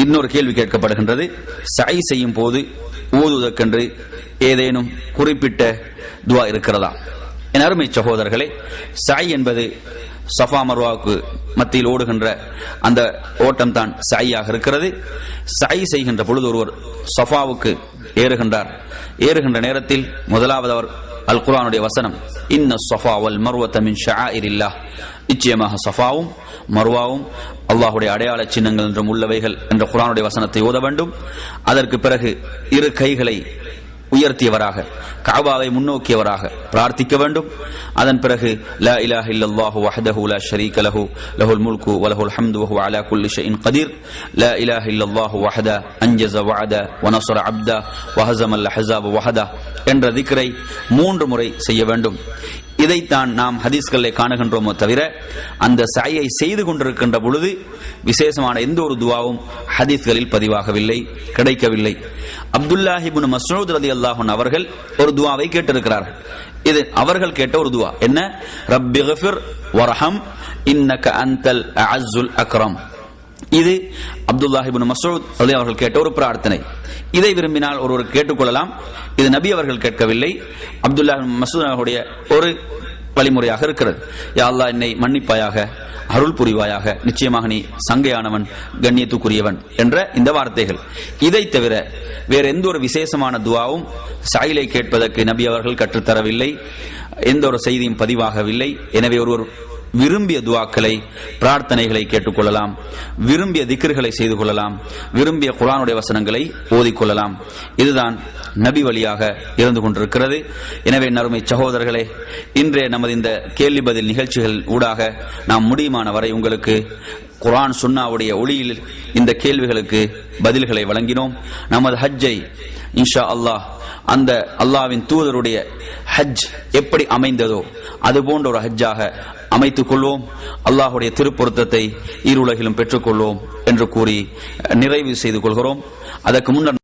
இன்னொரு கேள்வி கேட்கப்படுகின்றது. சை செய்யும் போது ஓதுவதற்கென்று ஏதேனும் குறிப்பிட்ட துவா இருக்கிறதா? என் அருமை சகோதரர்களே, சை என்பது சஃபா மர்வாவுக்கு மத்தியில் ஓடுகின்ற அந்த ஓட்டம் தான் சையாக இருக்கிறது. சை செய்கின்ற பொழுது ஒருவர் சஃபாவுக்கு ஏறுகின்ற நேரத்தில் முதலாவது அவர் அல் குர்ஆனுடைய வசனம், இன்ன ஸஃபா வல் மர்வத மின் ஷஆயிரில்லாஹ், நிச்சயமாக சஃபாவும் மர்வாவும் அல்லாஹ்வுடைய அடையாள சின்னங்கள் என்றும் உள்ளவைகள் என்ற குர்ஆனுடைய வசனத்தை ஓத வேண்டும். அதற்கு பிறகு இரு கைகளை உயர்த்தியவராக கஅபாவை முன்னோக்கியவராக பிரார்த்திக்க வேண்டும். அதன் பிறகு லா இலாஹ இல்லல்லாஹு வஹ்தஹு லா ஷரீக லஹு லஹுல் முல்கு வ லஹுல் ஹம்து வ ஹுவ அலா குல்லி ஷைஇன் கதீர், லா இலாஹ இல்லல்லாஹு வஹ்த அன்ஜஸ வஅத வ நஸர அப்த வ ஹஸமல் அஹ்ஸாப வஹத என்ற திக்ரை 3 முறை செய்ய வேண்டும். இதைத்தான் நாம் ஹதீஸ்களிலே காணுகின்றோமோ தவிர அந்த சையை செய்து கொண்டிருக்கின்ற பொழுது விசேஷமான எந்த ஒரு துவாவும் ஹதீஸ்களில் பதிவாகவில்லை, கிடைக்கவில்லை. அப்துல்லாஹ் இப்னு மஸ்ஊத் ரலியல்லாஹு அன்ஹு அவர்கள் ஒரு துவாவை கேட்டிருக்கிறார்கள். இது அவர்கள் கேட்ட ஒரு துவா. என்ன? ரப்பிக்ஃபிர் வர்ஹம் இன்னக அன்தல் அஅஸ்ஸுல் அக்ரம். இது அப்துல்லாஹ் இப்னு மஸ்ஊத் ரலியல்லாஹு அவர்கள் கேட்ட ஒரு பிரார்த்தனை. இதை விரும்பினால் ஒருவர் கேட்டுக்கொள்ளலாம். இது நபி அவர்கள் கேட்கவில்லை, அப்துல்லாஹ் இப்னு மஸ்ஊத் அவர்களுடைய ஒரு வழிமுறையாக இருக்கிறது. யா அல்லாஹ், என்னை மன்னிப்பாயாக, அருள் புரிவாயாக, நிச்சயமாக நீ சங்கையானவன், கண்ணியத்துக்குரியவன் என்ற இந்த வார்த்தைகள். இதை தவிர வேற எந்த ஒரு விசேஷமான துவாவும் சாயிலை கேட்பதற்கு நபி அவர்கள் கற்றுத்தரவில்லை, எந்த ஒரு செய்தியும் பதிவாகவில்லை. எனவே ஒருவர் விரும்பிய துவாக்களை, பிரார்த்தனைகளை கேட்டுக்கொள்ளலாம், விரும்பிய திக்ர்களை செய்து கொள்ளலாம், விரும்பிய குர்ஆனுடைய வசனங்களை ஓதிக்கொள்ளலாம். இதுதான் நபி வழியாக இருந்து கொண்டிருக்கிறது. எனவே நறுமை சகோதரர்களே, இன்றைய நமது இந்த கேள்வி பதில் நிகழ்ச்சிகள் ஊடாக நாம் முடியுமான வரை உங்களுக்கு குர்ஆன் சுன்னாவுடைய ஒளியில் இந்த கேள்விகளுக்கு பதில்களை வழங்கினோம். நமது ஹஜ்ஜை இன்ஷா அல்லாஹ் அந்த அல்லாஹ்வின் தூதருடைய ஹஜ் எப்படி அமைந்ததோ அது போன்ற ஒரு ஹஜ்ஜாக அமைத்துக் கொள்வோம். அல்லாஹ்வுடைய திருப்பொருத்தத்தை ஈருலகிலும் பெற்றுக்கொள்வோம் என்று கூறி நிறைவு செய்து கொள்கிறோம். அதற்கு முன்னர்